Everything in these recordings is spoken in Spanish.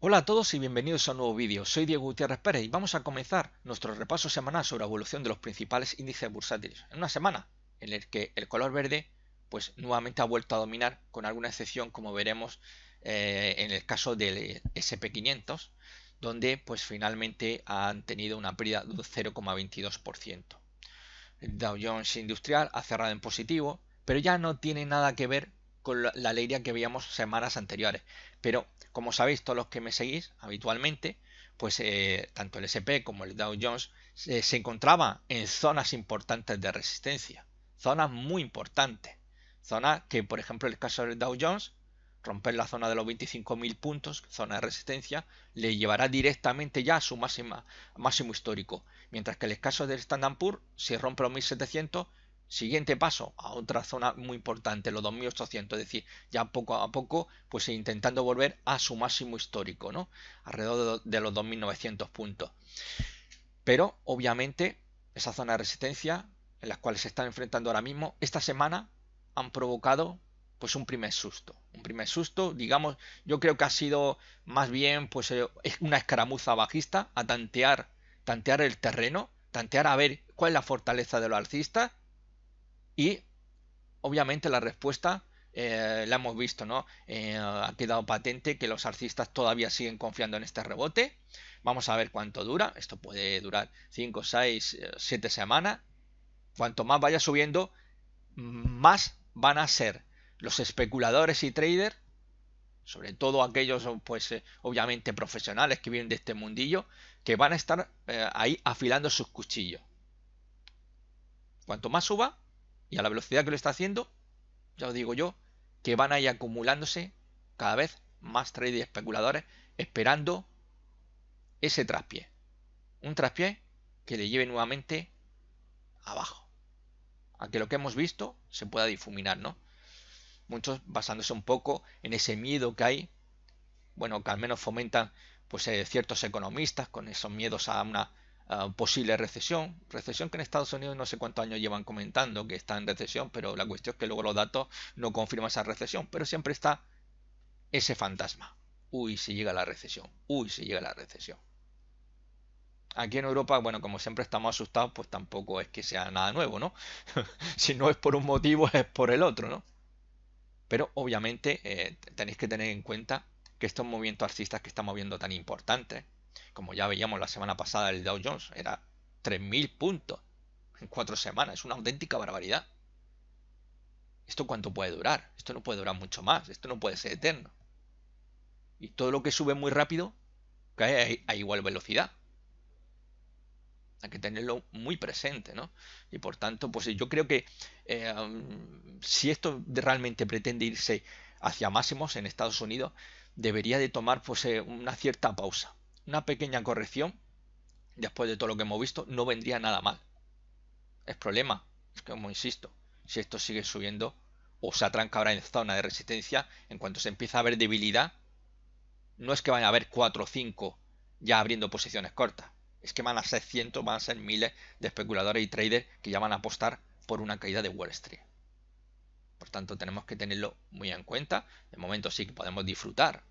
Hola a todos y bienvenidos a un nuevo vídeo. Soy Diego Gutiérrez Pérez y vamos a comenzar nuestro repaso semanal sobre la evolución de los principales índices bursátiles. En una semana en la que el color verde pues nuevamente ha vuelto a dominar, con alguna excepción, como veremos en el caso del SP500, donde pues finalmente han tenido una pérdida de un 0,22%. El Dow Jones Industrial ha cerrado en positivo, pero ya no tiene nada que ver con la alegría que veíamos semanas anteriores. Pero como sabéis, todos los que me seguís habitualmente, pues tanto el SP como el Dow Jones se encontraba en zonas importantes de resistencia, zonas muy importantes, zonas que, por ejemplo, en el caso del Dow Jones, romper la zona de los 25.000 puntos, zona de resistencia, le llevará directamente ya a su máximo histórico. Mientras que en el caso del Standard Poor's, si rompe los 1700, siguiente paso a otra zona muy importante, los 2800, es decir, ya poco a poco, pues intentando volver a su máximo histórico, ¿no? Alrededor de los 2900 puntos. Pero, obviamente, esa zona de resistencia en las cuales se están enfrentando ahora mismo, esta semana han provocado pues un primer susto. Un primer susto, digamos, yo creo que ha sido más bien pues una escaramuza bajista a tantear el terreno, tantear a ver cuál es la fortaleza de los alcistas y obviamente la respuesta la hemos visto, ¿no? Ha quedado patente que los alcistas todavía siguen confiando en este rebote. Vamos a ver cuánto dura. Esto puede durar 5, 6, 7 semanas. Cuanto más vaya subiendo, más van a ser los especuladores y traders, sobre todo aquellos pues obviamente profesionales que vienen de este mundillo, que van a estar ahí afilando sus cuchillos. Cuanto más suba, y a la velocidad que lo está haciendo, ya os digo yo, que van a ir acumulándose cada vez más traders y especuladores esperando ese traspié. Un traspié que le lleve nuevamente abajo. A que lo que hemos visto se pueda difuminar, ¿no? Muchos basándose un poco en ese miedo que hay, bueno, que al menos fomentan pues ciertos economistas con esos miedos a una posible recesión que en Estados Unidos no sé cuántos años llevan comentando que está en recesión, pero la cuestión es que luego los datos no confirman esa recesión, pero siempre está ese fantasma. Uy, si llega la recesión, uy, si llega la recesión. Aquí en Europa, bueno, como siempre estamos asustados, pues tampoco es que sea nada nuevo, ¿no? Si no es por un motivo, es por el otro, ¿no? Pero obviamente tenéis que tener en cuenta que estos movimientos alcistas que estamos viendo tan importantes, como ya veíamos la semana pasada el Dow Jones, era 3000 puntos en 4 semanas, es una auténtica barbaridad. ¿Esto cuánto puede durar? Esto no puede durar mucho más, esto no puede ser eterno. Y todo lo que sube muy rápido cae a igual velocidad. Hay que tenerlo muy presente, ¿no? Y por tanto, pues yo creo que si esto realmente pretende irse hacia máximos en Estados Unidos, debería de tomar pues una cierta pausa. Una pequeña corrección, después de todo lo que hemos visto, no vendría nada mal. El problema es que, como insisto, si esto sigue subiendo o se atranca ahora en zona de resistencia, en cuanto se empieza a ver debilidad, no es que vayan a haber 4 o 5 ya abriendo posiciones cortas. Es que van a ser cientos, van a ser miles de especuladores y traders que ya van a apostar por una caída de Wall Street. Por tanto, tenemos que tenerlo muy en cuenta. De momento sí que podemos disfrutar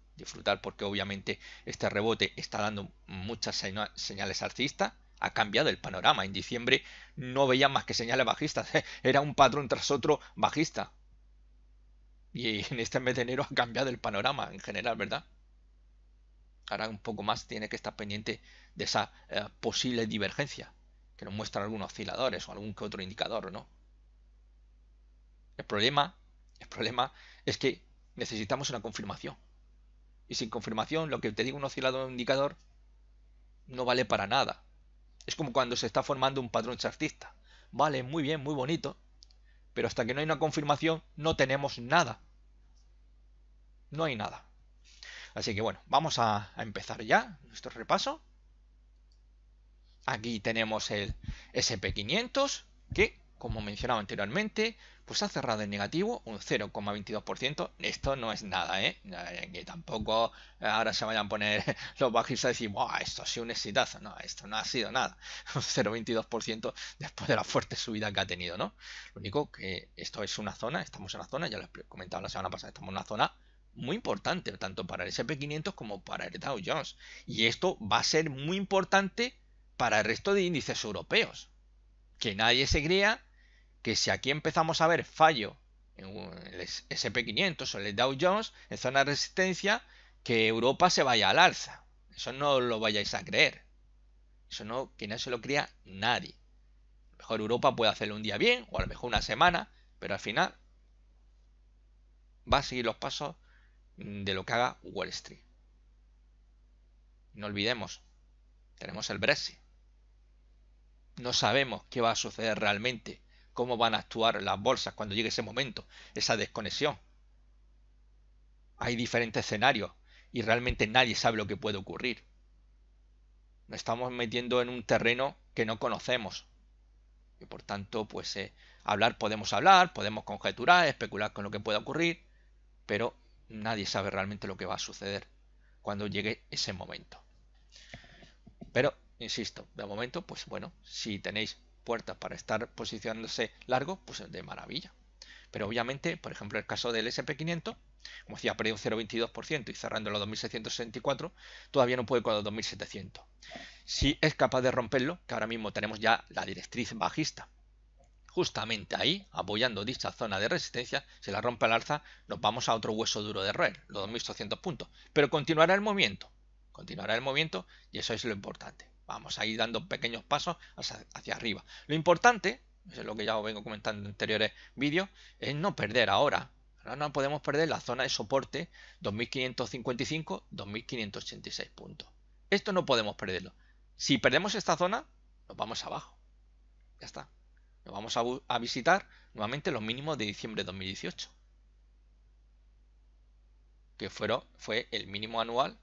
porque obviamente este rebote está dando muchas señales alcistas. Ha cambiado el panorama. En diciembre no veían más que señales bajistas. Era un patrón tras otro bajista. Y en este mes de enero ha cambiado el panorama en general, ¿verdad? Ahora un poco más tiene que estar pendiente de esa posible divergencia que nos muestran algunos osciladores o algún que otro indicador, ¿no? El problema, el problema es que necesitamos una confirmación. Y sin confirmación, lo que te diga un oscilador o un indicador no vale para nada. Es como cuando se está formando un patrón chartista. Vale, muy bien, muy bonito, pero hasta que no hay una confirmación no tenemos nada. No hay nada. Así que bueno, vamos a empezar ya nuestro repaso. Aquí tenemos el SP500 que, como mencionaba anteriormente, pues ha cerrado en negativo un 0,22%. Esto no es nada, ¿eh? Que tampoco ahora se vayan a poner los bajistas y decir, ¡buah! Esto ha sido un exitazo. No, esto no ha sido nada. Un 0,22% después de la fuerte subida que ha tenido, ¿no? Lo único que esto es una zona, estamos en una zona, ya lo he comentado la semana pasada, estamos en una zona muy importante, tanto para el SP500 como para el Dow Jones. Y esto va a ser muy importante para el resto de índices europeos. Que nadie se crea que si aquí empezamos a ver fallo en el SP500 o el Dow Jones en zona de resistencia, que Europa se vaya al alza. Eso no lo vayáis a creer. Eso no, que no se lo crea nadie. A lo mejor Europa puede hacerlo un día bien, o a lo mejor una semana, pero al final va a seguir los pasos de lo que haga Wall Street. No olvidemos, tenemos el Brexit. No sabemos qué va a suceder realmente, cómo van a actuar las bolsas cuando llegue ese momento, esa desconexión. Hay diferentes escenarios y realmente nadie sabe lo que puede ocurrir. Nos estamos metiendo en un terreno que no conocemos. Y por tanto, pues hablar, podemos conjeturar, especular con lo que pueda ocurrir, pero nadie sabe realmente lo que va a suceder cuando llegue ese momento. Pero, insisto, de momento, pues bueno, si tenéis puertas para estar posicionándose largo, pues de maravilla. Pero obviamente, por ejemplo, el caso del SP500, como decía, ha perdido un 0,22% y cerrando en los 2.664, todavía no puede con los 2.700. Si es capaz de romperlo, que ahora mismo tenemos ya la directriz bajista, justamente ahí, apoyando dicha zona de resistencia, si la rompe al alza, nos vamos a otro hueso duro de roer, los 2.800 puntos. Pero continuará el movimiento y eso es lo importante. Vamos a ir dando pequeños pasos hacia arriba. Lo importante, eso es lo que ya os vengo comentando en anteriores vídeos, es no perder ahora. Ahora no podemos perder la zona de soporte 2.555-2.586 puntos. Esto no podemos perderlo. Si perdemos esta zona, nos vamos abajo. Ya está. Nos vamos a visitar nuevamente los mínimos de diciembre de 2018. Que fue el mínimo anual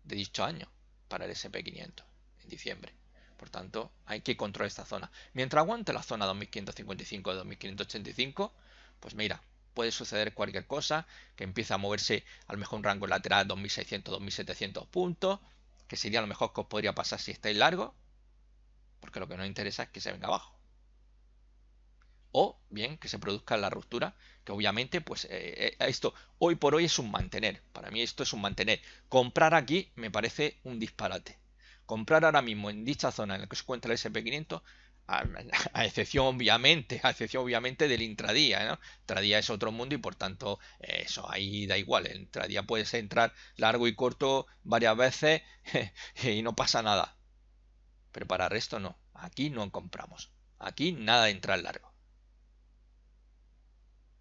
de dicho año para el SP500 en diciembre. Por tanto, hay que controlar esta zona. Mientras aguante la zona 2555-2585, pues mira, puede suceder cualquier cosa, que empiece a moverse a lo mejor un rango lateral 2600-2700 puntos, que sería lo mejor que os podría pasar si estáis largos, porque lo que nos interesa es que se venga abajo. O bien que se produzca la ruptura, que obviamente pues esto hoy por hoy es un mantener. Para mí esto es un mantener. Comprar aquí me parece un disparate. Comprar ahora mismo en dicha zona en la que se encuentra el SP500, a excepción obviamente del intradía, ¿no? Intradía es otro mundo y por tanto eso ahí da igual. El intradía puedes entrar largo y corto varias veces y no pasa nada. Pero para el resto no. Aquí no compramos. Aquí nada de entrar largo.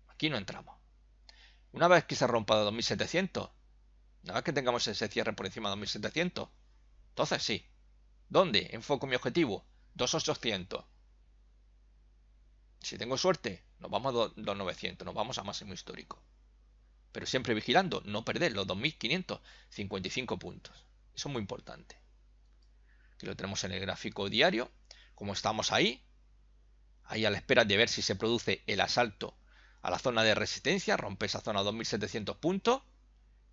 Aquí no entramos. Una vez que se rompa de 2700, una vez que tengamos ese cierre por encima de 2700, entonces sí. ¿Dónde enfoco mi objetivo? 2800. Si tengo suerte, nos vamos a 2900, nos vamos a máximo histórico. Pero siempre vigilando, no perder los 2555 puntos. Eso es muy importante. Aquí lo tenemos en el gráfico diario. Como estamos ahí a la espera de ver si se produce el asalto a la zona de resistencia, rompe esa zona 2700 puntos,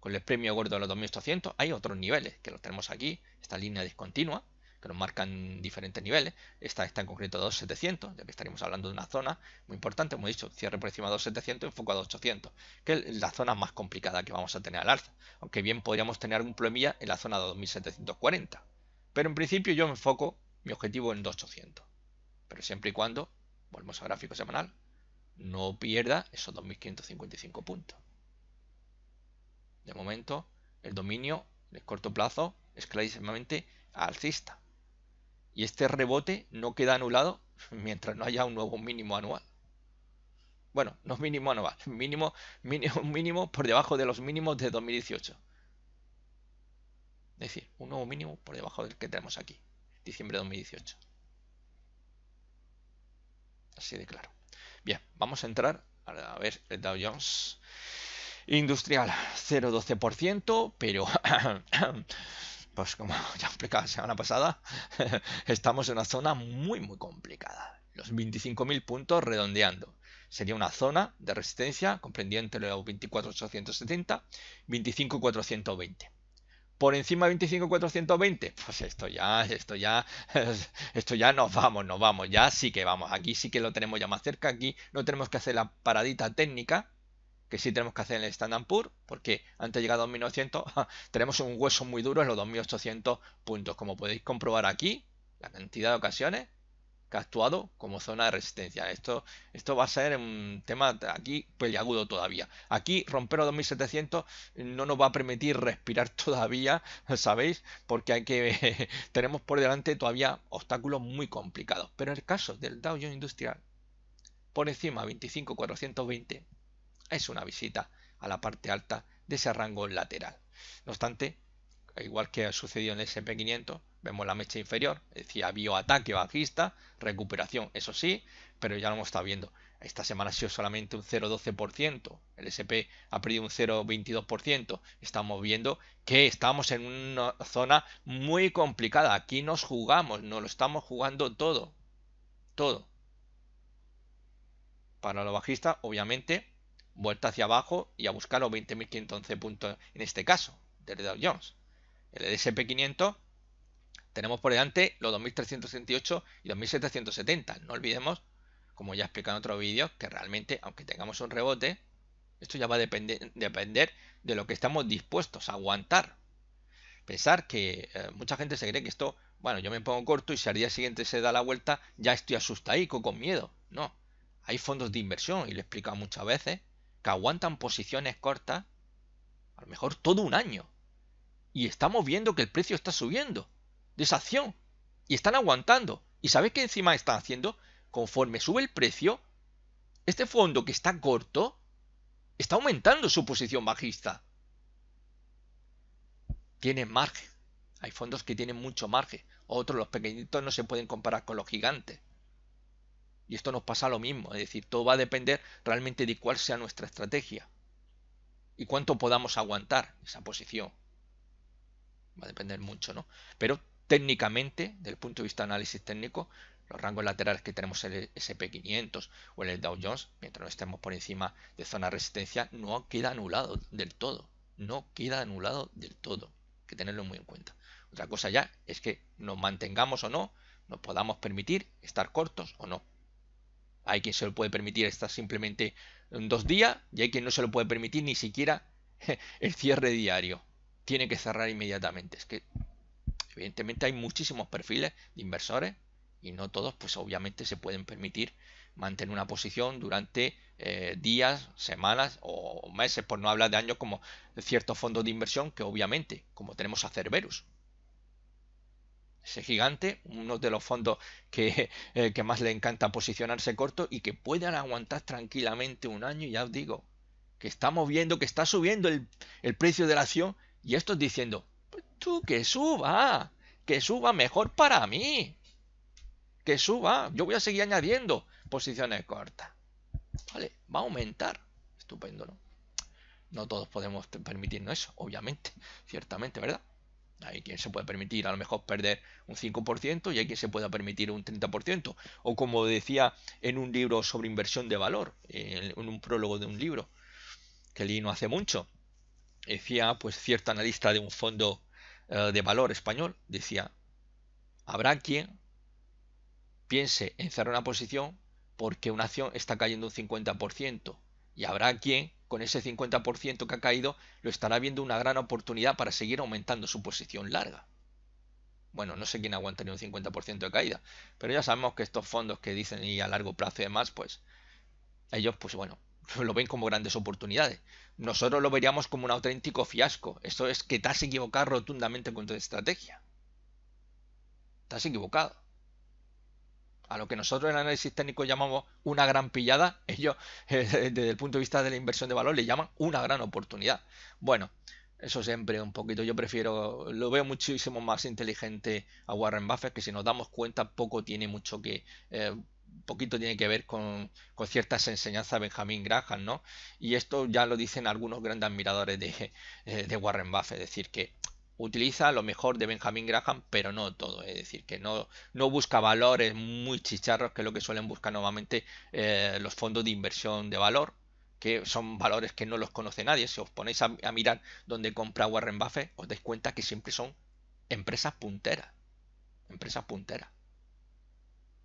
con el premio gordo de los 2800, hay otros niveles, que los tenemos aquí, esta línea discontinua, que nos marcan diferentes niveles, esta está en concreto 2700, ya que estaríamos hablando de una zona muy importante, como he dicho, cierre por encima de 2700, enfoco a 2800, que es la zona más complicada que vamos a tener al alza, aunque bien podríamos tener algún problemilla en la zona de 2740, pero en principio yo me enfoco mi objetivo en 2800, pero siempre y cuando, volvemos a gráfico semanal, no pierda esos 2555 puntos. De momento, el dominio de corto plazo es clarísimamente alcista. Y este rebote no queda anulado mientras no haya un nuevo mínimo anual. Bueno, no mínimo anual, mínimo por debajo de los mínimos de 2018. Es decir, un nuevo mínimo por debajo del que tenemos aquí, diciembre de 2018. Así de claro. Bien, vamos a entrar a ver el Dow Jones Industrial 0,12%, pero pues como ya explicaba la semana pasada, estamos en una zona muy complicada. Los 25.000 puntos redondeando. Sería una zona de resistencia comprendida entre los 24.870 y 25.420. Por encima de 25.420, pues esto ya nos vamos, ya sí que vamos, aquí sí que lo tenemos ya más cerca, aquí no tenemos que hacer la paradita técnica, que sí tenemos que hacer en el Standard Poor's, porque antes de llegar a 2.900 tenemos un hueso muy duro en los 2.800 puntos. Como podéis comprobar aquí, la cantidad de ocasiones que ha actuado como zona de resistencia. Esto va a ser un tema aquí peliagudo todavía. Aquí romper los 2.700 no nos va a permitir respirar todavía, ¿sabéis? Porque tenemos por delante todavía obstáculos muy complicados. Pero en el caso del Dow Jones Industrial, por encima de 25.420, es una visita a la parte alta de ese rango lateral. No obstante, igual que ha sucedido en el SP500, vemos la mecha inferior, es decir, había ataque bajista, recuperación, eso sí, pero ya lo hemos estado viendo. Esta semana ha sido solamente un 0,12%, el SP ha perdido un 0,22%. Estamos viendo que estamos en una zona muy complicada. Aquí nos jugamos, nos lo estamos jugando todo, todo. Para los bajistas, obviamente, vuelta hacia abajo y a buscar los 20.511 puntos en este caso, del Dow Jones. El SP500 tenemos por delante los 2.368 y 2.770. No olvidemos, como ya he explicado en otros vídeos, que realmente, aunque tengamos un rebote, esto ya va a depender de lo que estamos dispuestos a aguantar. Pensar que mucha gente se cree que esto, bueno, yo me pongo corto y si al día siguiente se da la vuelta, ya estoy asustadico, con miedo. No, hay fondos de inversión, y lo he explicado muchas veces, que aguantan posiciones cortas, a lo mejor todo un año. Y estamos viendo que el precio está subiendo de esa acción. Y están aguantando. ¿Y sabéis qué encima están haciendo? Conforme sube el precio, este fondo que está corto está aumentando su posición bajista. Tiene margen. Hay fondos que tienen mucho margen. Otros, los pequeñitos, no se pueden comparar con los gigantes. Y esto nos pasa lo mismo. Es decir, todo va a depender realmente de cuál sea nuestra estrategia. Y cuánto podamos aguantar esa posición. Va a depender mucho, ¿no? Pero técnicamente, desde el punto de vista de análisis técnico, los rangos laterales que tenemos en el SP500 o en el Dow Jones, mientras no estemos por encima de zona de resistencia, no queda anulado del todo. No queda anulado del todo. Hay que tenerlo muy en cuenta. Otra cosa ya es que nos mantengamos o no, nos podamos permitir estar cortos o no. Hay quien se lo puede permitir estar simplemente en 2 días y hay quien no se lo puede permitir ni siquiera el cierre diario. Tiene que cerrar inmediatamente. Es que evidentemente hay muchísimos perfiles de inversores y no todos pues obviamente se pueden permitir mantener una posición durante días, semanas o meses, por no hablar de años, como ciertos fondos de inversión que obviamente, como tenemos a Cerberus, ese gigante, uno de los fondos que más le encanta posicionarse corto y que puedan aguantar tranquilamente un año. Y ya os digo que estamos viendo que está subiendo el precio de la acción y esto es diciendo, pues tú que suba mejor para mí, que suba, yo voy a seguir añadiendo posiciones cortas, vale, va a aumentar, estupendo, ¿no? No todos podemos permitirnos eso, obviamente, ciertamente, ¿verdad? Hay quien se puede permitir a lo mejor perder un 5% y hay quien se pueda permitir un 30%. O como decía en un libro sobre inversión de valor, en un prólogo de un libro que leí no hace mucho, decía pues cierto analista de un fondo de valor español, decía, habrá quien piense en cerrar una posición porque una acción está cayendo un 50% y habrá quien con ese 50% que ha caído lo estará viendo una gran oportunidad para seguir aumentando su posición larga. Bueno, no sé quién aguantaría un 50% de caída, pero ya sabemos que estos fondos que dicen y a largo plazo y demás, pues ellos, pues bueno, lo ven como grandes oportunidades. Nosotros lo veríamos como un auténtico fiasco. Esto es que te has equivocado rotundamente con tu estrategia. Te has equivocado. A lo que nosotros en análisis técnico llamamos una gran pillada, ellos desde el punto de vista de la inversión de valor le llaman una gran oportunidad. Bueno, eso siempre un poquito, yo prefiero, lo veo muchísimo más inteligente a Warren Buffett, que si nos damos cuenta poco tiene mucho que, poquito tiene que ver con ciertas enseñanzas de Benjamin Graham, ¿no? Y esto ya lo dicen algunos grandes admiradores de Warren Buffett, es decir, que utiliza lo mejor de Benjamin Graham, pero no todo, es decir, que no busca valores muy chicharros, que es lo que suelen buscar normalmente los fondos de inversión de valor, que son valores que no los conoce nadie. Si os ponéis a mirar dónde compra Warren Buffett, os dais cuenta que siempre son empresas punteras,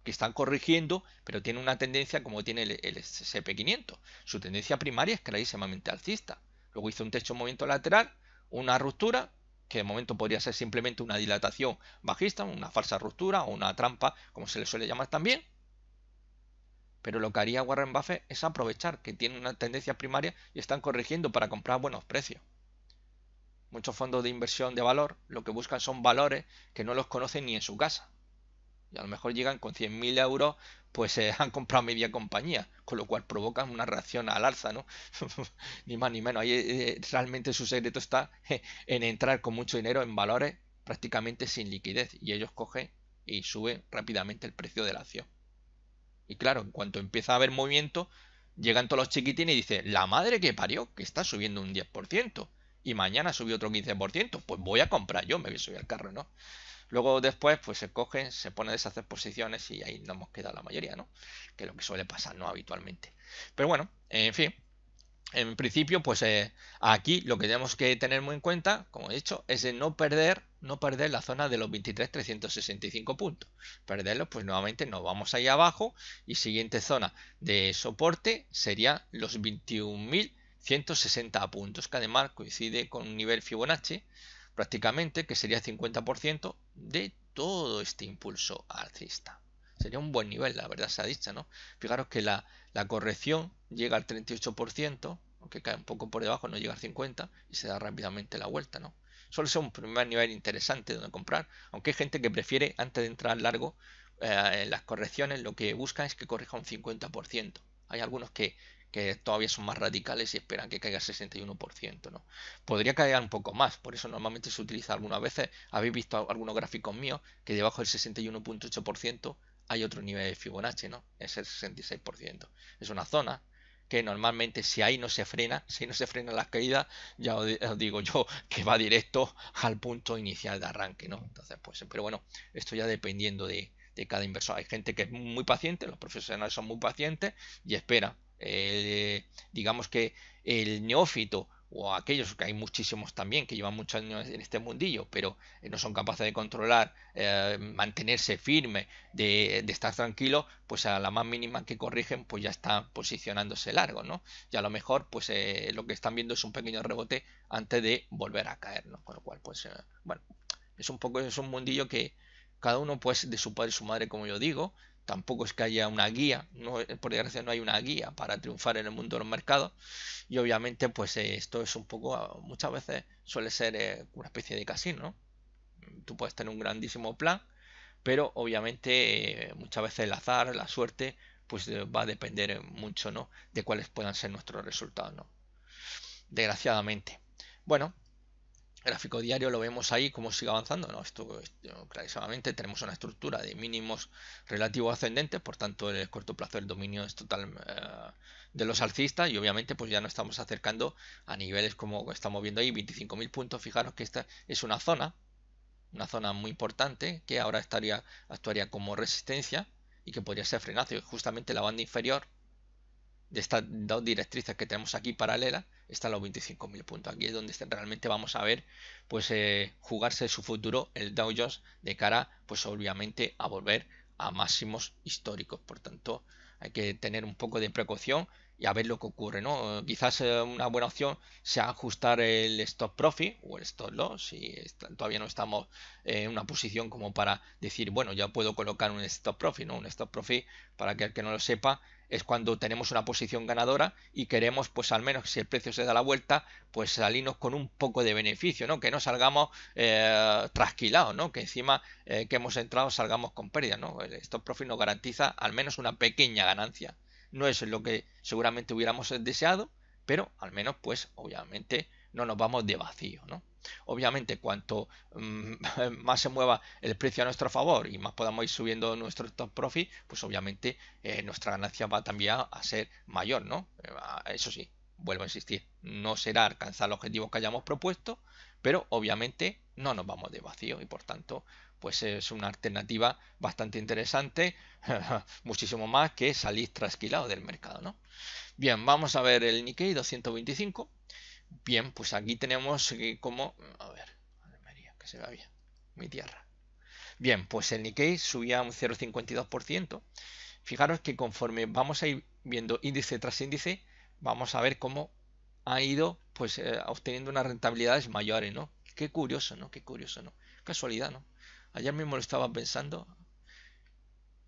que están corrigiendo, pero tiene una tendencia como tiene el SP500. Su tendencia primaria es clarísimamente alcista. Luego hizo un techo movimiento lateral, una ruptura, que de momento podría ser simplemente una dilatación bajista, una falsa ruptura o una trampa, como se le suele llamar también. Pero lo que haría Warren Buffett es aprovechar que tiene una tendencia primaria y están corrigiendo para comprar buenos precios. Muchos fondos de inversión de valor lo que buscan son valores que no los conocen ni en su casa. Y a lo mejor llegan con 100.000 euros, pues han comprado media compañía, con lo cual provocan una reacción al alza, ¿no? Ni más ni menos. Ahí realmente su secreto está en entrar con mucho dinero en valores prácticamente sin liquidez. Y ellos cogen y suben rápidamente el precio de la acción. Y claro, en cuanto empieza a haber movimiento, llegan todos los chiquitines y dicen, la madre que parió, que está subiendo un 10%. Y mañana subió otro 15%. Pues voy a comprar yo, me voy a subir al carro, ¿no? Luego después pues se cogen, se pone a deshacer posiciones y ahí nos hemos quedado la mayoría, ¿no? Que es lo que suele pasar, ¿no? Habitualmente. Pero bueno, en fin, en principio pues aquí lo que tenemos que tener muy en cuenta, como he dicho, es de no perder la zona de los 23.365 puntos. Perderlos pues nuevamente nos vamos ahí abajo y siguiente zona de soporte sería los 21.160 puntos, que además coincide con un nivel Fibonacci prácticamente, que sería 50% de todo este impulso alcista. Sería un buen nivel, la verdad se ha dicho, ¿no? Fijaros que la corrección llega al 38%, aunque cae un poco por debajo, no llega al 50% y se da rápidamente la vuelta, ¿no? Suele ser un primer nivel interesante donde comprar, aunque hay gente que prefiere, antes de entrar largo, en las correcciones, lo que buscan es que corrija un 50%. Hay algunos que todavía son más radicales y esperan que caiga el 61%, ¿no? Podría caer un poco más, por eso normalmente se utiliza algunas veces, habéis visto algunos gráficos míos, que debajo del 61.8% hay otro nivel de Fibonacci, ¿no? Es el 66%. Es una zona que normalmente si ahí no se frena, si no se frena las caídas, ya os digo yo que va directo al punto inicial de arranque, ¿no? Entonces, pues, pero bueno, esto ya dependiendo de cada inversor. Hay gente que es muy paciente, los profesionales son muy pacientes y esperan. Digamos que el neófito o aquellos, que hay muchísimos también que llevan muchos años en este mundillo, pero no son capaces de controlar, mantenerse firme, de estar tranquilo, pues a la más mínima que corrigen, pues ya está posicionándose largo, ¿no? Y a lo mejor, pues lo que están viendo es un pequeño rebote antes de volver a caer, ¿no? Con lo cual, pues, bueno, es un mundillo que cada uno, pues, de su padre y su madre, como yo digo. Tampoco es que haya una guía, no, por desgracia no hay una guía para triunfar en el mundo de los mercados. Y obviamente, pues esto es un poco, muchas veces suele ser una especie de casino, ¿no? Tú puedes tener un grandísimo plan, pero obviamente muchas veces el azar, la suerte, pues va a depender mucho, ¿no? De cuáles puedan ser nuestros resultados, ¿no? Desgraciadamente. Bueno, gráfico diario lo vemos ahí cómo sigue avanzando, ¿no? Esto clarísimamente tenemos una estructura de mínimos relativos ascendentes, por tanto en el corto plazo el dominio es total de los alcistas y obviamente pues ya nos estamos acercando a niveles como estamos viendo ahí, 25.000 puntos. Fijaros que esta es una zona muy importante que ahora actuaría como resistencia y que podría ser frenazo. Y justamente la banda inferior de estas dos directrices que tenemos aquí paralelas están los 25.000 puntos. Aquí es donde realmente vamos a ver pues jugarse su futuro el Dow Jones de cara pues obviamente a volver a máximos históricos. Por tanto hay que tener un poco de precaución y a ver lo que ocurre, ¿no? Quizás una buena opción sea ajustar el stop profit o el stop loss si todavía no estamos en una posición como para decir, bueno, ya puedo colocar un stop profit, ¿no? Un stop profit, para que el que no lo sepa, es cuando tenemos una posición ganadora y queremos, pues al menos si el precio se da la vuelta, pues salirnos con un poco de beneficio, ¿no? Que no salgamos trasquilados, ¿no? Que encima que hemos entrado salgamos con pérdida, ¿no? El stop profit nos garantiza al menos una pequeña ganancia. No es lo que seguramente hubiéramos deseado, pero al menos, pues obviamente no nos vamos de vacío, ¿no? Obviamente, cuanto más se mueva el precio a nuestro favor y más podamos ir subiendo nuestro stop profit, pues obviamente nuestra ganancia va también a ser mayor, ¿no? Eso sí, vuelvo a insistir, no será alcanzar el objetivo que hayamos propuesto, pero obviamente no nos vamos de vacío y por tanto, pues es una alternativa bastante interesante, muchísimo más que salir trasquilado del mercado, ¿no? Bien, vamos a ver el Nikkei 225. Bien, pues aquí tenemos como, a ver, María, que se vea bien, mi tierra. Bien, pues el Nikkei subía un 0,52%. Fijaros que conforme vamos a ir viendo índice tras índice, vamos a ver cómo ha ido pues obteniendo unas rentabilidades mayores, ¿no? Qué curioso, ¿no? Qué curioso, ¿no? Casualidad, ¿no? Ayer mismo lo estaba pensando,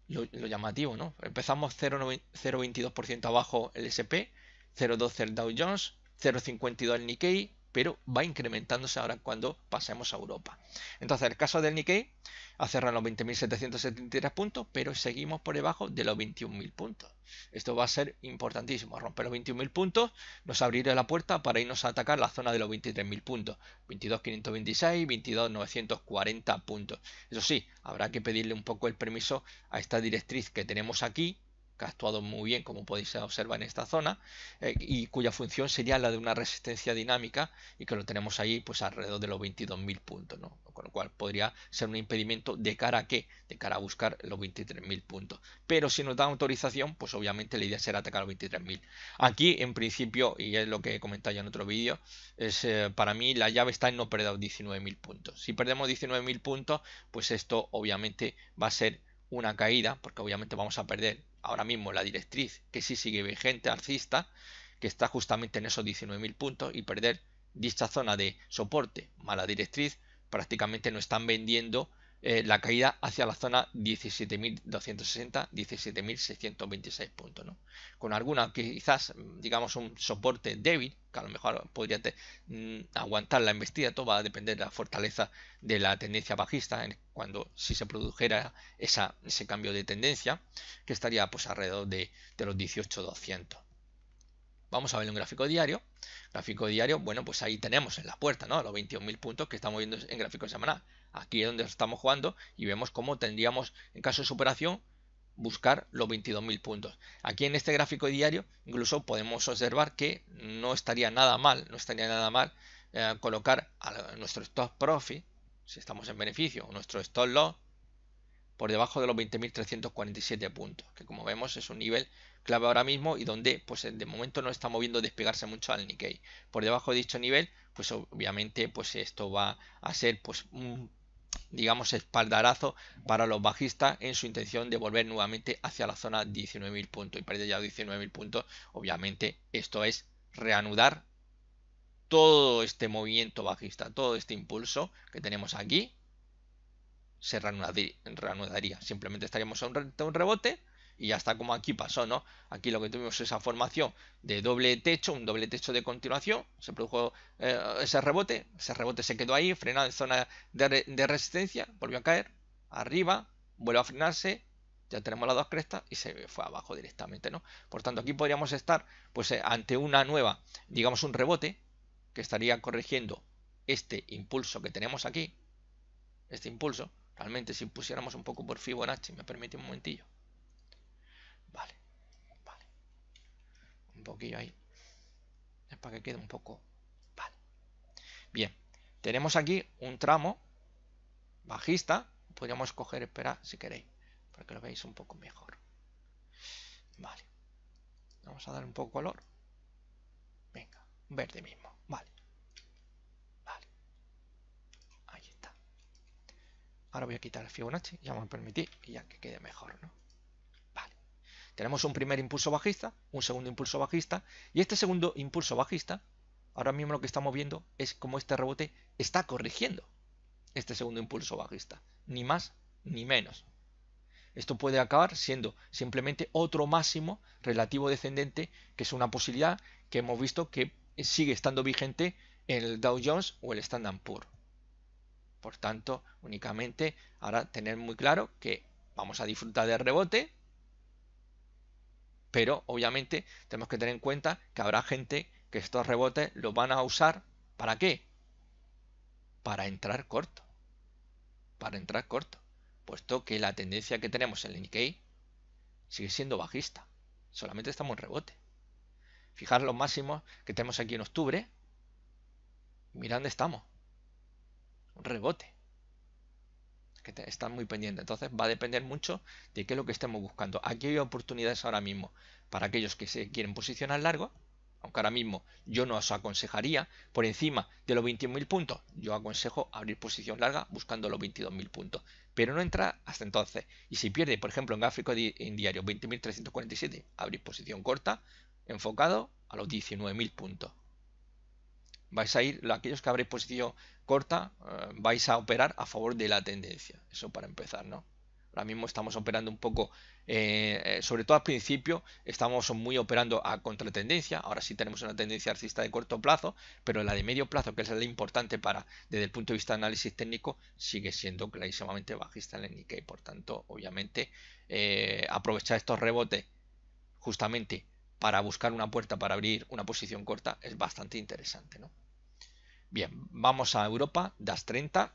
lo llamativo, ¿no? Empezamos 0,22% abajo el S&P, 0,12 el Dow Jones, 0,52 el Nikkei, pero va incrementándose ahora cuando pasemos a Europa. Entonces, el caso del Nikkei ha cerrado en los 20.773 puntos, pero seguimos por debajo de los 21.000 puntos. Esto va a ser importantísimo. Romper los 21.000 puntos nos abrirá la puerta para irnos a atacar la zona de los 23.000 puntos. 22.526, 22.940 puntos. Eso sí, habrá que pedirle un poco el permiso a esta directriz que tenemos aquí, que ha actuado muy bien, como podéis observar en esta zona, y cuya función sería la de una resistencia dinámica, y que lo tenemos ahí pues alrededor de los 22.000 puntos, ¿no? Con lo cual podría ser un impedimento de cara a qué, de cara a buscar los 23.000 puntos. Pero si nos dan autorización, pues obviamente la idea será atacar los 23.000. Aquí, en principio, y es lo que he comentado ya en otro vídeo, es para mí la llave está en no perder 19.000 puntos. Si perdemos 19.000 puntos, pues esto obviamente va a ser una caída, porque obviamente vamos a perder ahora mismo la directriz que sí sigue vigente alcista, que está justamente en esos 19.000 puntos, y perder dicha zona de soporte más la directriz, prácticamente nos están vendiendo la caída hacia la zona 17.260, 17.626 puntos, ¿no? Con alguna quizás, digamos, un soporte débil, que a lo mejor podría aguantar la embestida. Todo va a depender de la fortaleza de la tendencia bajista, cuando si se produjera ese cambio de tendencia, que estaría pues alrededor de los 18.200. Vamos a ver un gráfico diario. Gráfico diario, bueno, pues ahí tenemos en la puerta, ¿no? Los 21.000 puntos que estamos viendo en gráfico semanal. Aquí es donde estamos jugando y vemos cómo tendríamos, en caso de superación, buscar los 22.000 puntos. Aquí en este gráfico diario incluso podemos observar que no estaría nada mal, colocar a nuestro stop profit, si estamos en beneficio, o nuestro stop loss por debajo de los 20.347 puntos, que como vemos es un nivel clave ahora mismo y donde pues de momento no está moviendo despegarse mucho al Nikkei. Por debajo de dicho nivel, pues obviamente pues esto va a ser pues un, digamos, espaldarazo para los bajistas en su intención de volver nuevamente hacia la zona 19.000 puntos, y perder ya 19.000 puntos, obviamente esto es reanudar todo este movimiento bajista, todo este impulso que tenemos aquí se reanudaría. Simplemente estaríamos a un rebote y ya está, como aquí pasó, ¿no? Aquí lo que tuvimos es esa formación de doble techo, un doble techo de continuación, se produjo ese rebote se quedó ahí, frenado en zona de resistencia, volvió a caer, arriba, vuelve a frenarse, ya tenemos las dos crestas y se fue abajo directamente, ¿no? Por tanto, aquí podríamos estar pues ante una nueva, digamos, un rebote que estaría corrigiendo este impulso que tenemos aquí, este impulso. Realmente, si pusiéramos un poco por Fibonacci, me permite un momentillo. Vale, vale. Un poquillo ahí. Es para que quede un poco. Vale. Bien. Tenemos aquí un tramo bajista. Podríamos coger, esperar si queréis, para que lo veáis un poco mejor. Vale. Vamos a dar un poco color. Venga, verde mismo. Vale. Vale. Ahí está. Ahora voy a quitar el Fibonacci. Ya me permití y ya que quede mejor, ¿no? Tenemos un primer impulso bajista, un segundo impulso bajista, y este segundo impulso bajista, ahora mismo lo que estamos viendo es cómo este rebote está corrigiendo este segundo impulso bajista, ni más ni menos. Esto puede acabar siendo simplemente otro máximo relativo descendente, que es una posibilidad que hemos visto que sigue estando vigente en el Dow Jones o el Standard Poor's. Por tanto, únicamente ahora tener muy claro que vamos a disfrutar del rebote, pero obviamente tenemos que tener en cuenta que habrá gente que estos rebotes los van a usar ¿para qué? Para entrar corto. Para entrar corto. Puesto que la tendencia que tenemos en el Nikkei sigue siendo bajista. Solamente estamos en rebote. Fijar los máximos que tenemos aquí en octubre. Mirad dónde estamos. Un rebote. Que están muy pendientes. Entonces va a depender mucho de qué es lo que estemos buscando. Aquí hay oportunidades ahora mismo para aquellos que se quieren posicionar largo, aunque ahora mismo yo no os aconsejaría por encima de los 21.000 puntos. Yo aconsejo abrir posición larga buscando los 22.000 puntos. pero no entra hasta entonces. Y si pierde, por ejemplo, en gráfico en diario 20.347, abrís posición corta, enfocado a los 19.000 puntos. Vais a ir, aquellos que abréis posición corta, vais a operar a favor de la tendencia. Eso para empezar, ¿no? Ahora mismo estamos operando un poco, sobre todo al principio, estamos muy operando a contratendencia. Ahora sí tenemos una tendencia alcista de corto plazo, pero la de medio plazo, que es la importante desde el punto de vista de análisis técnico, sigue siendo clarísimamente bajista en el Nikkei. Por tanto, obviamente, aprovechar estos rebotes justamente para buscar una puerta para abrir una posición corta es bastante interesante, ¿no? Bien, vamos a Europa, DAX 30.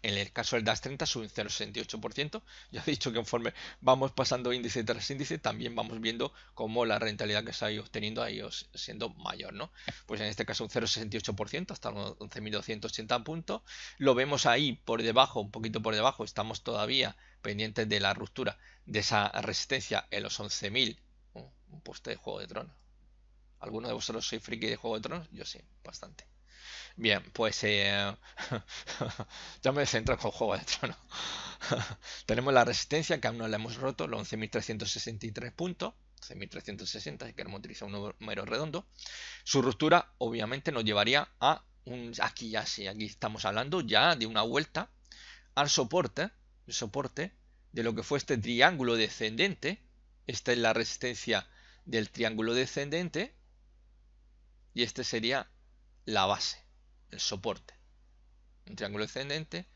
En el caso del DAX 30 sube un 0,68%. Ya he dicho que conforme vamos pasando índice tras índice, también vamos viendo cómo la rentabilidad que se ha ido obteniendo ha ido siendo mayor, ¿no? Pues en este caso un 0,68% hasta los 11.280 puntos. Lo vemos ahí por debajo, un poquito por debajo. Estamos todavía pendientes de la ruptura de esa resistencia en los 11.000. Un poste de Juego de Tronos. ¿Alguno de vosotros sois friki de Juego de Tronos? Yo sí, bastante. Bien, pues ya me centro con Juego de Tronos. Tenemos la resistencia que aún no la hemos roto, los 11.363 puntos, 11.360 si queremos utilizar un número redondo. Su ruptura obviamente nos llevaría a aquí ya sí, aquí estamos hablando ya de una vuelta al soporte, el soporte de lo que fue este triángulo descendente. Esta es la resistencia del triángulo descendente y este sería la base, el soporte. Un triángulo descendente,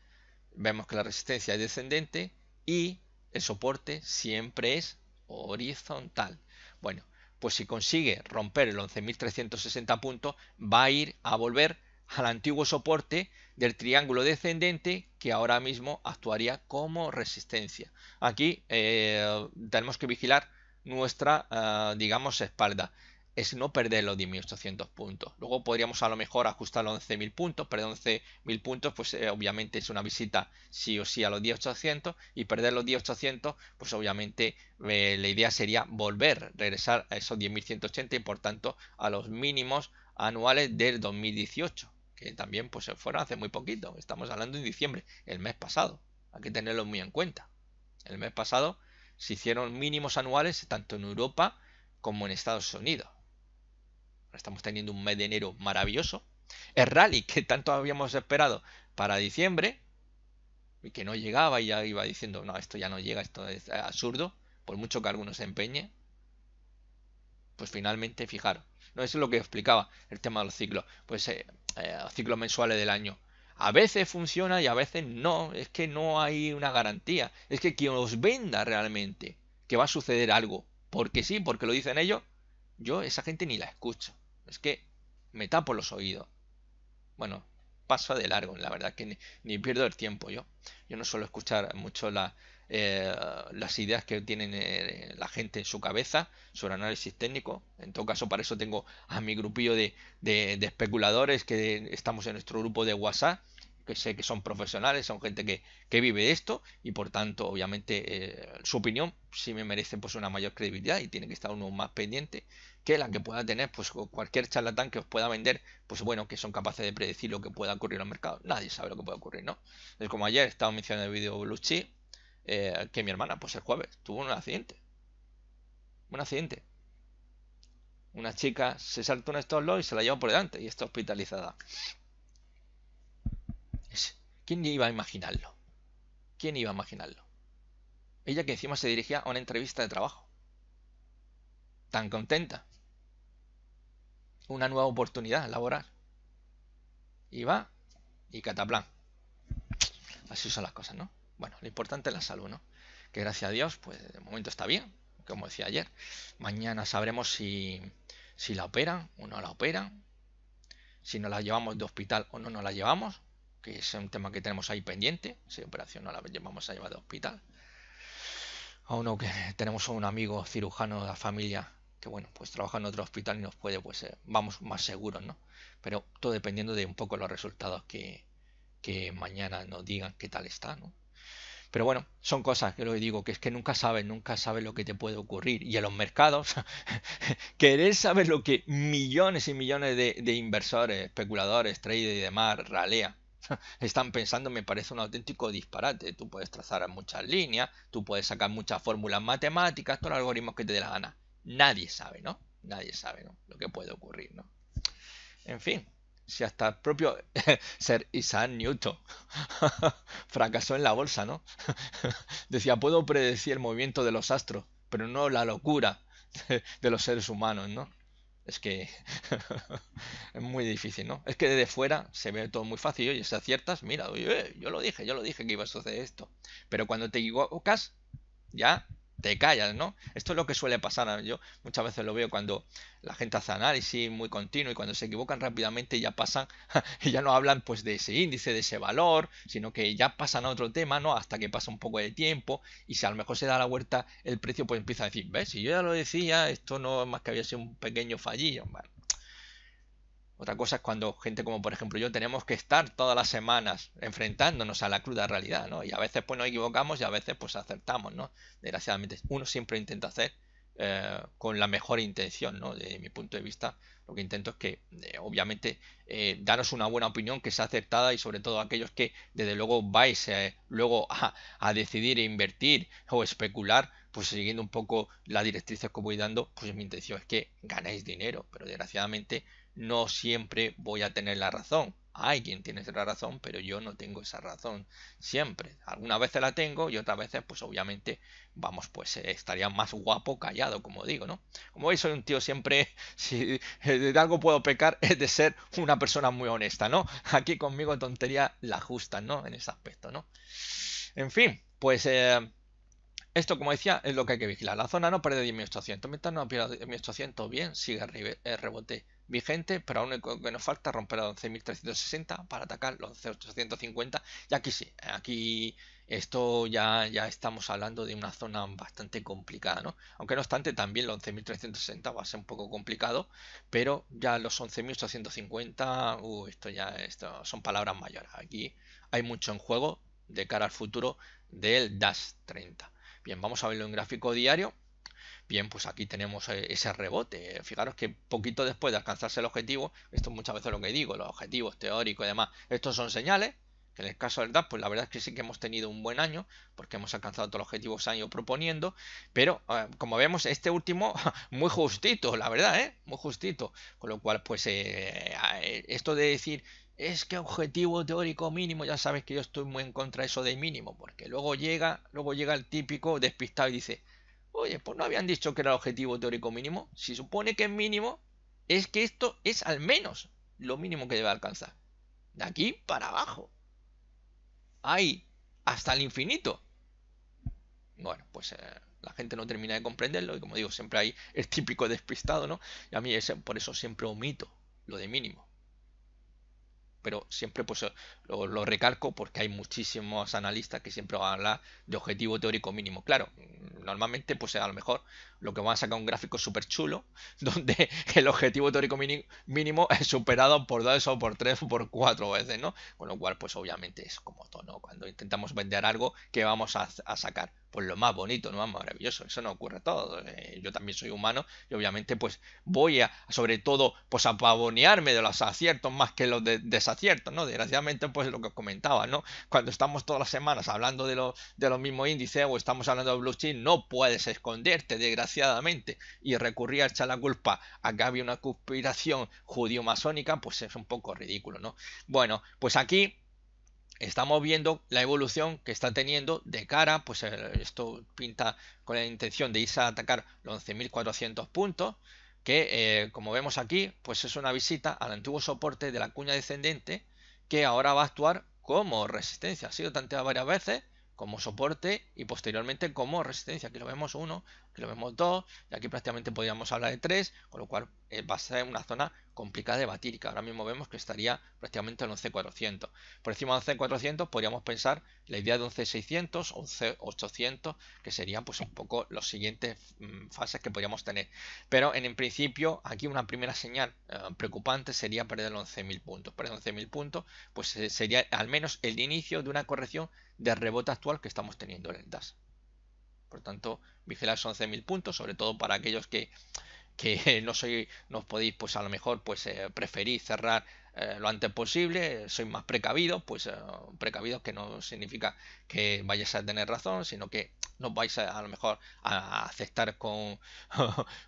vemos que la resistencia es descendente y el soporte siempre es horizontal. Bueno, pues si consigue romper el 11.360 puntos, va a ir a volver al antiguo soporte del triángulo descendente que ahora mismo actuaría como resistencia. Aquí tenemos que vigilar nuestra, digamos, espalda. Es no perder los 10.800 puntos. Luego podríamos a lo mejor ajustar los 11.000 puntos. Perder 11.000 puntos, pues obviamente es una visita sí o sí a los 10.800. Y perder los 10.800, pues obviamente la idea sería regresar a esos 10.180 y por tanto a los mínimos anuales del 2018. Que también pues fueron hace muy poquito. Estamos hablando en diciembre, el mes pasado. Hay que tenerlo muy en cuenta. El mes pasado se hicieron mínimos anuales tanto en Europa como en Estados Unidos. Estamos teniendo un mes de enero maravilloso. El rally que tanto habíamos esperado para diciembre y que no llegaba y ya iba diciendo, no, esto ya no llega, esto es absurdo, por mucho que algunos se empeñe, pues finalmente, fijaros, no, eso es lo que explicaba el tema de los ciclos, pues ciclos mensuales del año. A veces funciona y a veces no, es que no hay una garantía, es que quien os venda realmente que va a suceder algo, porque sí, porque lo dicen ellos, yo esa gente ni la escucho. Es que me tapo los oídos. Bueno, paso de largo, la verdad que ni pierdo el tiempo yo. Yo no suelo escuchar mucho las ideas que tiene la gente en su cabeza sobre análisis técnico. En todo caso, para eso tengo a mi grupillo de especuladores que estamos en nuestro grupo de WhatsApp, que sé que son profesionales, son gente que vive de esto y por tanto, obviamente, su opinión sí me merece pues una mayor credibilidad y tiene que estar uno más pendiente que la que pueda tener pues cualquier charlatán que os pueda vender, pues bueno, que son capaces de predecir lo que pueda ocurrir en el mercado. Nadie sabe lo que puede ocurrir, ¿no? Es como ayer estaba mencionando en el vídeo Blue Chip, que mi hermana, pues el jueves, tuvo un accidente. Un accidente. Una chica se saltó un stop loss y se la llevó por delante y está hospitalizada. ¿Quién iba a imaginarlo? ¿Quién iba a imaginarlo? Ella que encima se dirigía a una entrevista de trabajo. Tan contenta. Una nueva oportunidad laboral. Y va y cataplán. Así son las cosas, ¿no? Bueno, lo importante es la salud, ¿no? Que gracias a Dios, pues de momento está bien, como decía ayer. Mañana sabremos si la operan o no la operan, si nos la llevamos de hospital o no nos la llevamos, que es un tema que tenemos ahí pendiente. Si operación no la vamos a llevar de hospital. A uno que tenemos a un amigo cirujano de la familia que, bueno, pues trabaja en otro hospital y nos puede, pues vamos más seguros, ¿no? Pero todo dependiendo de un poco los resultados que mañana nos digan qué tal está, ¿no? Pero bueno, son cosas que lo que digo, que es que nunca sabes lo que te puede ocurrir. Y en los mercados, querer saber lo que millones y millones de inversores, especuladores, traders y demás ralean están pensando, me parece un auténtico disparate. Tú puedes trazar muchas líneas, tú puedes sacar muchas fórmulas matemáticas, todos los algoritmos que te dé la gana. Nadie sabe, ¿no? Nadie sabe, ¿no? Lo que puede ocurrir, ¿no? En fin, si hasta el propio Sir Isaac Newton fracasó en la bolsa, ¿no? Decía, puedo predecir el movimiento de los astros, pero no la locura de los seres humanos, ¿no? Es que es muy difícil, ¿no? Es que desde fuera se ve todo muy fácil y si aciertas, mira, oye, yo lo dije que iba a suceder esto. Pero cuando te equivocas, ya te callas, ¿no? Esto es lo que suele pasar. Yo muchas veces lo veo cuando la gente hace análisis muy continuo y cuando se equivocan rápidamente ya pasan y ya no hablan pues de ese índice, de ese valor, sino que ya pasan a otro tema, ¿no? Hasta que pasa un poco de tiempo y si a lo mejor se da la vuelta el precio, pues empieza a decir, ¿ves? Si yo ya lo decía, esto no es más que había sido un pequeño fallillo. Bueno, otra cosa es cuando gente como por ejemplo yo tenemos que estar todas las semanas enfrentándonos a la cruda realidad, ¿no? Y a veces pues nos equivocamos y a veces pues acertamos, ¿no? Desgraciadamente uno siempre intenta hacer con la mejor intención, ¿no? De mi punto de vista, lo que intento es que obviamente daros una buena opinión que sea acertada y sobre todo aquellos que desde luego vais luego a decidir e invertir o especular, pues siguiendo un poco las directrices que voy dando, pues mi intención es que ganéis dinero, pero desgraciadamente no siempre voy a tener la razón. Hay quien tiene la razón, pero yo no tengo esa razón siempre. Algunas veces la tengo y otras veces, pues obviamente, vamos, pues estaría más guapo callado, como digo, ¿no? Como veis, soy un tío siempre, si de algo puedo pecar, es de ser una persona muy honesta, ¿no? Aquí conmigo tontería la justa, ¿no? En ese aspecto, ¿no? En fin, pues esto, como decía, es lo que hay que vigilar. La zona no pierde 10.800. Mientras no pierda 10.800, bien, sigue el rebote vigente, pero aún que nos falta romper a 11.360 para atacar los 11.850. Y aquí sí, aquí esto ya estamos hablando de una zona bastante complicada, ¿no? Aunque no obstante, también los 11.360 va a ser un poco complicado, pero ya los 11.850, esto son palabras mayores. Aquí hay mucho en juego de cara al futuro del DAX 30. Bien, vamos a verlo en gráfico diario. Bien, pues aquí tenemos ese rebote. Fijaros que poquito después de alcanzarse el objetivo, esto es muchas veces lo que digo, los objetivos teóricos y demás, estos son señales, que en el caso del DAX, pues la verdad es que sí que hemos tenido un buen año, porque hemos alcanzado todos los objetivos que se han ido proponiendo, pero como vemos, este último, muy justito, la verdad, muy justito. Con lo cual, pues esto de decir, es que objetivo teórico mínimo, ya sabes que yo estoy muy en contra de eso de mínimo, porque luego llega el típico despistado y dice, oye, pues no habían dicho que era el objetivo teórico mínimo. Si supone que es mínimo, es que esto es al menos lo mínimo que debe alcanzar. De aquí para abajo. Ahí, hasta el infinito. Bueno, pues la gente no termina de comprenderlo y como digo, siempre hay el típico despistado, ¿no? Y a mí por eso siempre omito lo de mínimo. Pero siempre pues lo recalco porque hay muchísimos analistas que siempre van a hablar de objetivo teórico mínimo. Claro, normalmente pues a lo mejor lo que van a sacar un gráfico súper chulo donde el objetivo teórico mínimo es superado por 2 o por 3 o por 4 veces, ¿no? Con lo cual pues obviamente es como todo, ¿no? Cuando intentamos vender algo que vamos a sacar pues lo más bonito, lo más maravilloso. Eso no ocurre todo. Yo también soy humano y obviamente pues voy a, sobre todo, pues a pavonearme de los aciertos más que los desaciertos, ¿no? Desgraciadamente, pues lo que os comentaba, ¿no? Cuando estamos todas las semanas hablando de los mismos índices o estamos hablando de blue chip, no puedes esconderte, desgraciadamente, y recurrir a echar la culpa a que había una conspiración judío-masónica, pues es un poco ridículo, ¿no? Bueno, pues aquí estamos viendo la evolución que está teniendo de cara, pues esto pinta con la intención de irse a atacar los 11.400 puntos, que como vemos aquí, pues es una visita al antiguo soporte de la cuña descendente que ahora va a actuar como resistencia. Ha sido tanteado varias veces como soporte y posteriormente como resistencia. Aquí lo vemos uno, aquí lo vemos dos, y aquí prácticamente podríamos hablar de tres, con lo cual va a ser una zona complicada de batir y que ahora mismo vemos que estaría prácticamente en 11.400. Por encima de 11.400 podríamos pensar la idea de 11.600 o 11.800, que serían pues un poco los siguientes fases que podríamos tener. Pero en principio aquí una primera señal preocupante sería perder los 11.000 puntos. Perder 11.000 puntos pues sería al menos el inicio de una corrección de rebote actual que estamos teniendo en el DAX. Por tanto, vigilar esos 11.000 puntos, sobre todo para aquellos que no podéis, pues a lo mejor, pues preferís cerrar lo antes posible, sois más precavidos, pues precavidos que no significa que vayáis a tener razón, sino que no vais a lo mejor a aceptar con,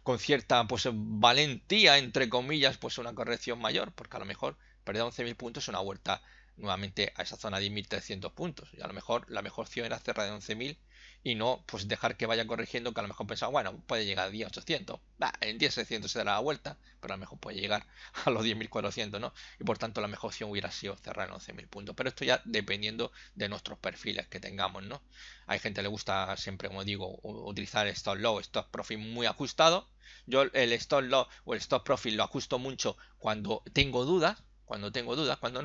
con cierta pues valentía, entre comillas, pues una corrección mayor, porque a lo mejor perder 11.000 puntos es una vuelta nuevamente a esa zona de 10.300 puntos. Y a lo mejor la mejor opción era cerrar de 11.000 y no pues dejar que vaya corrigiendo, que a lo mejor pensaba, bueno, puede llegar a 10.800, en 10.600 se dará la vuelta, pero a lo mejor puede llegar a los 10.400, ¿no? Y por tanto la mejor opción hubiera sido cerrar en 11.000 puntos. Pero esto ya dependiendo de nuestros perfiles que tengamos, ¿no? Hay gente que le gusta siempre, como digo, utilizar stop loss, stop profit muy ajustado. Yo el stop loss o el stop profit lo ajusto mucho cuando tengo dudas. Cuando no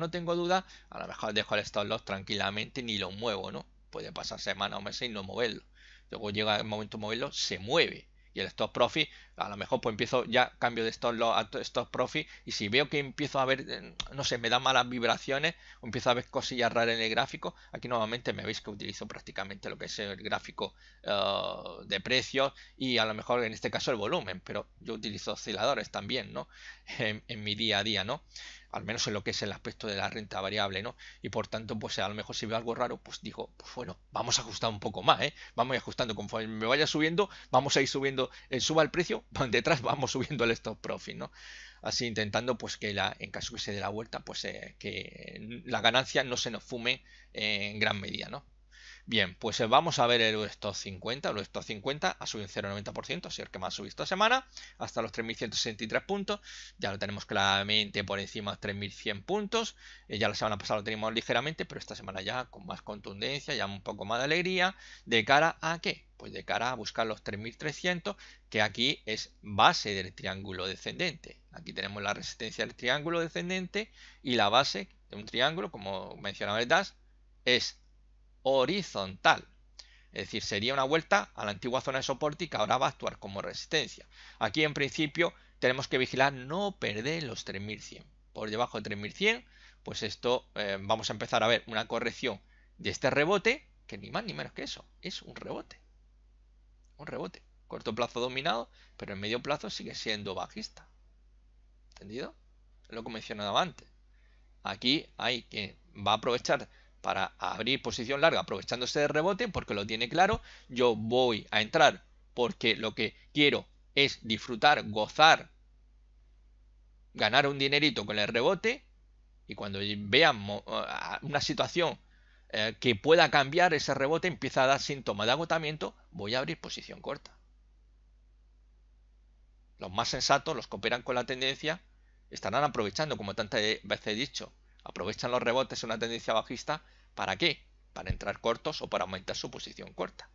tengo dudas, a lo mejor dejo el stop loss tranquilamente, ni lo muevo, ¿no? Puede pasar semanas o meses y no moverlo. Luego llega el momento de moverlo, se mueve. Y el stop profit, a lo mejor pues empiezo ya, cambio de stop loss a stop profit. Y si veo que empiezo a ver, no sé, me da malas vibraciones, o empiezo a ver cosillas raras en el gráfico, aquí nuevamente me veis que utilizo prácticamente lo que es el gráfico de precios y a lo mejor en este caso el volumen. Pero yo utilizo osciladores también, ¿no? En mi día a día, ¿no? Al menos en lo que es el aspecto de la renta variable, ¿no? Y por tanto, pues a lo mejor si veo algo raro, pues digo, pues bueno, vamos a ajustar un poco más, ¿eh? Vamos a ir ajustando conforme me vaya subiendo, vamos a ir subiendo, suba el precio, detrás vamos subiendo el stop profit, ¿no? Así intentando, pues que en caso que se dé la vuelta, pues que la ganancia no se nos fume en gran medida, ¿no? Bien, pues vamos a ver el Stock 50. El Stock 50 ha subido un 0,90%, así es el que más ha subido esta semana, hasta los 3.163 puntos. Ya lo tenemos claramente por encima de 3.100 puntos. Ya la semana pasada lo teníamos ligeramente, pero esta semana ya con más contundencia, ya un poco más de alegría. ¿De cara a qué? Pues de cara a buscar los 3.300, que aquí es base del triángulo descendente. Aquí tenemos la resistencia del triángulo descendente y la base de un triángulo, como mencionaba el DAS, es horizontal. Es decir, sería una vuelta a la antigua zona de soporte y que ahora va a actuar como resistencia. Aquí en principio tenemos que vigilar no perder los 3.100. Por debajo de 3.100, pues esto vamos a empezar a ver una corrección de este rebote, que ni más ni menos que eso, es un rebote. Un rebote. Corto plazo dominado, pero en medio plazo sigue siendo bajista. ¿Entendido? Lo que mencionaba antes. Aquí hay que va a aprovechar para abrir posición larga aprovechándose de rebote porque lo tiene claro. Yo voy a entrar porque lo que quiero es disfrutar, gozar, ganar un dinerito con el rebote y cuando veamos una situación que pueda cambiar ese rebote, empieza a dar síntomas de agotamiento, voy a abrir posición corta. Los más sensatos, los que operan con la tendencia, estarán aprovechando, como tantas veces he dicho, aprovechan los rebotes en una tendencia bajista. ¿Para qué? Para entrar cortos o para aumentar su posición corta.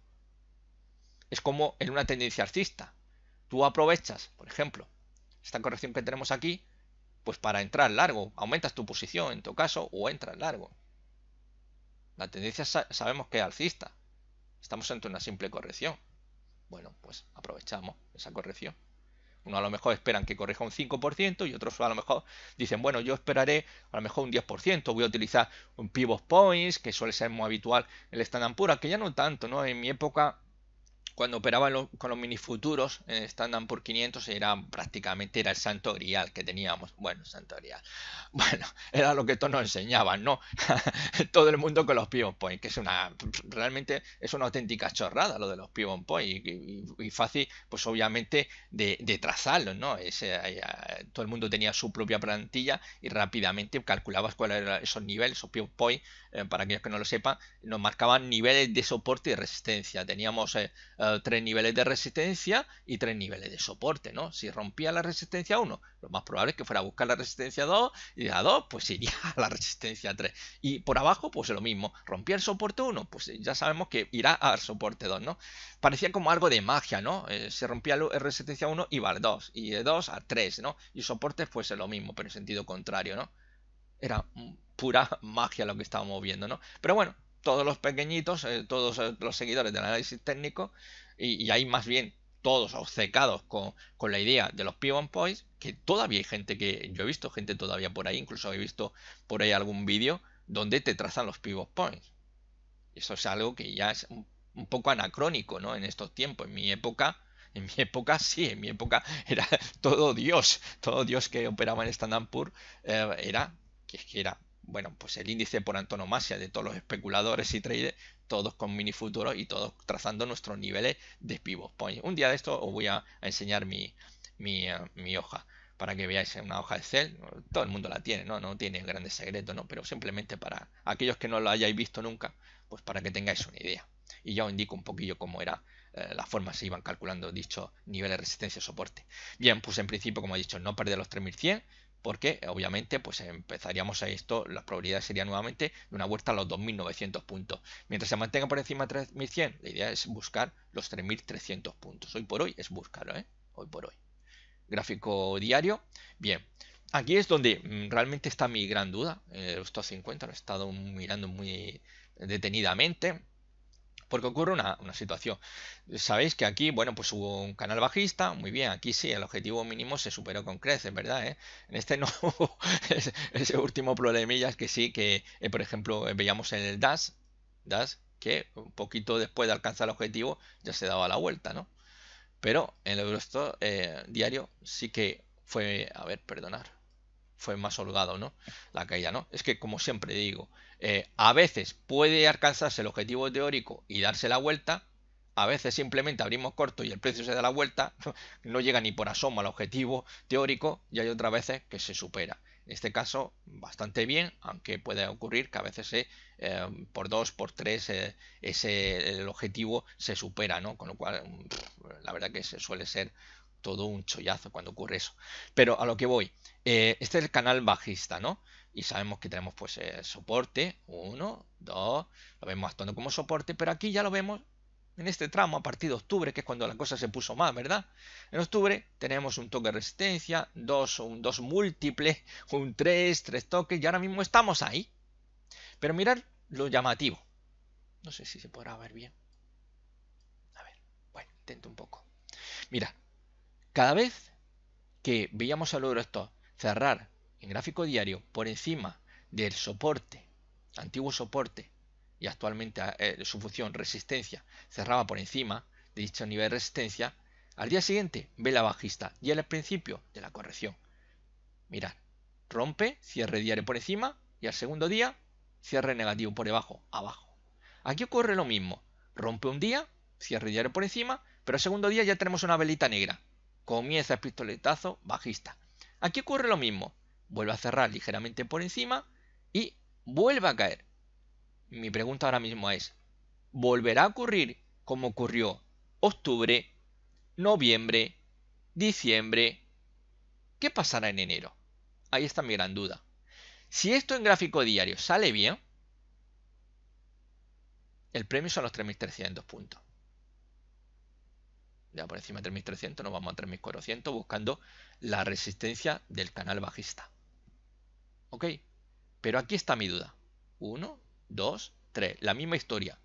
Es como en una tendencia alcista. Tú aprovechas, por ejemplo, esta corrección que tenemos aquí, pues para entrar largo, aumentas tu posición en tu caso o entras largo. La tendencia sabemos que es alcista. Estamos ante una simple corrección. Bueno, pues aprovechamos esa corrección. Uno a lo mejor esperan que corrija un 5% y otros a lo mejor dicen, bueno, yo esperaré a lo mejor un 10%, voy a utilizar un pivot points, que suele ser muy habitual en el Standard Poor's, que ya no tanto, ¿no? En mi época, cuando operaba con los mini futuros en Standard Poor's 500 prácticamente era el santo grial que teníamos. Bueno, santo grial. Bueno, era lo que todos nos enseñaban, ¿no? Todo el mundo con los pivot points, que es realmente es una auténtica chorrada lo de los pivot points y fácil, pues obviamente de trazarlos, ¿no? Todo el mundo tenía su propia plantilla y rápidamente calculabas cuáles eran esos niveles, esos pivot points, para aquellos que no lo sepan, nos marcaban niveles de soporte y resistencia. Teníamos 3 niveles de resistencia y 3 niveles de soporte, ¿no? Si rompía la resistencia 1, lo más probable es que fuera a buscar la resistencia 2 y de la 2 pues iría a la resistencia 3. Y por abajo pues lo mismo, rompía el soporte 1, pues ya sabemos que irá al soporte 2, ¿no? Parecía como algo de magia, ¿no? Se rompía la resistencia 1 iba al 2 y de 2 a 3, ¿no? Y soportes pues es lo mismo, pero en sentido contrario, ¿no? Era pura magia lo que estábamos viendo, ¿no? Pero bueno, todos los pequeñitos, todos los seguidores del análisis técnico, y ahí más bien todos obcecados con la idea de los pivot points, que todavía hay gente que, yo he visto gente todavía por ahí, incluso he visto por ahí algún vídeo donde te trazan los pivot points. Eso es algo que ya es un poco anacrónico, ¿no? En estos tiempos, en mi época sí, en mi época era todo Dios que operaba en Standard Poor's, era que es que era, bueno, pues el índice por antonomasia de todos los especuladores y traders, todos con mini futuros y todos trazando nuestros niveles de pivot point. Un día de esto os voy a enseñar mi hoja para que veáis en una hoja de Excel. Todo el mundo la tiene, ¿no? No tiene grandes secretos, ¿no? Pero simplemente para aquellos que no lo hayáis visto nunca, pues para que tengáis una idea. Y ya os indico un poquillo cómo era la forma se iban calculando dichos niveles de resistencia y soporte. Bien, pues en principio, como he dicho, no perder los 3100, porque obviamente pues empezaríamos a esto, las probabilidades serían nuevamente de una vuelta a los 2900 puntos. Mientras se mantenga por encima de 3100, la idea es buscar los 3300 puntos. Hoy por hoy es buscarlo, ¿eh? Hoy por hoy. Gráfico diario. Bien, aquí es donde realmente está mi gran duda. Los top 50 lo he estado mirando muy detenidamente. Porque ocurre una situación. Sabéis que aquí, bueno, pues hubo un canal bajista, muy bien, aquí sí, el objetivo mínimo se superó con creces, ¿verdad? En este no, ese último problemilla es que sí, que por ejemplo veíamos en el DAS, que un poquito después de alcanzar el objetivo ya se daba la vuelta, ¿no? Pero en el Eurostoxx diario sí que fue, a ver, perdonar, fue más holgado, ¿no? La caída, ¿no? Es que, como siempre digo, a veces puede alcanzarse el objetivo teórico y darse la vuelta, a veces simplemente abrimos corto y el precio se da la vuelta, no llega ni por asomo al objetivo teórico y hay otras veces que se supera. En este caso, bastante bien, aunque puede ocurrir que a veces por 2, por 3 el objetivo se supera, ¿no? Con lo cual, la verdad que se suele ser todo un chollazo cuando ocurre eso. Pero a lo que voy, este es el canal bajista, ¿no? Y sabemos que tenemos pues soporte, 1, 2, lo vemos actuando como soporte, pero aquí ya lo vemos en este tramo a partir de octubre, que es cuando la cosa se puso más, ¿verdad? En octubre tenemos un toque de resistencia, un 2 múltiple, un 3 toques, y ahora mismo estamos ahí. Pero mirad lo llamativo. No sé si se podrá ver bien. A ver, bueno, intento un poco. Mira, cada vez que veíamos al Eurostoxx cerrar en gráfico diario por encima del soporte, antiguo soporte, y actualmente su función resistencia cerraba por encima de dicho nivel de resistencia, al día siguiente vela bajista y el principio de la corrección. Mirad, rompe, cierre diario por encima y al segundo día cierre negativo por debajo, abajo. Aquí ocurre lo mismo, rompe un día, cierre diario por encima, pero al segundo día ya tenemos una velita negra. Comienza el pistoletazo bajista. Aquí ocurre lo mismo, vuelve a cerrar ligeramente por encima y vuelve a caer. Mi pregunta ahora mismo es, ¿volverá a ocurrir como ocurrió octubre, noviembre, diciembre? ¿Qué pasará en enero? Ahí está mi gran duda. Si esto en gráfico diario sale bien, el premio son los 3.300 puntos. Ya por encima de 3.300 nos vamos a 3.400 buscando la resistencia del canal bajista. ¿Ok? Pero aquí está mi duda. 1, 2, 3. La misma historia.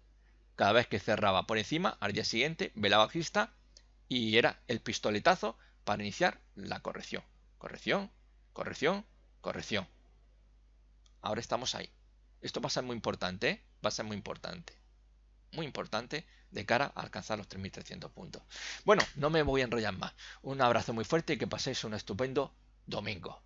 Cada vez que cerraba por encima, al día siguiente, vela bajista y era el pistoletazo para iniciar la corrección. Corrección, corrección, corrección. Ahora estamos ahí. Esto va a ser muy importante, ¿eh? Va a ser muy importante. Muy importante de cara a alcanzar los 3.300 puntos. Bueno, no me voy a enrollar más. Un abrazo muy fuerte y que paséis un estupendo domingo.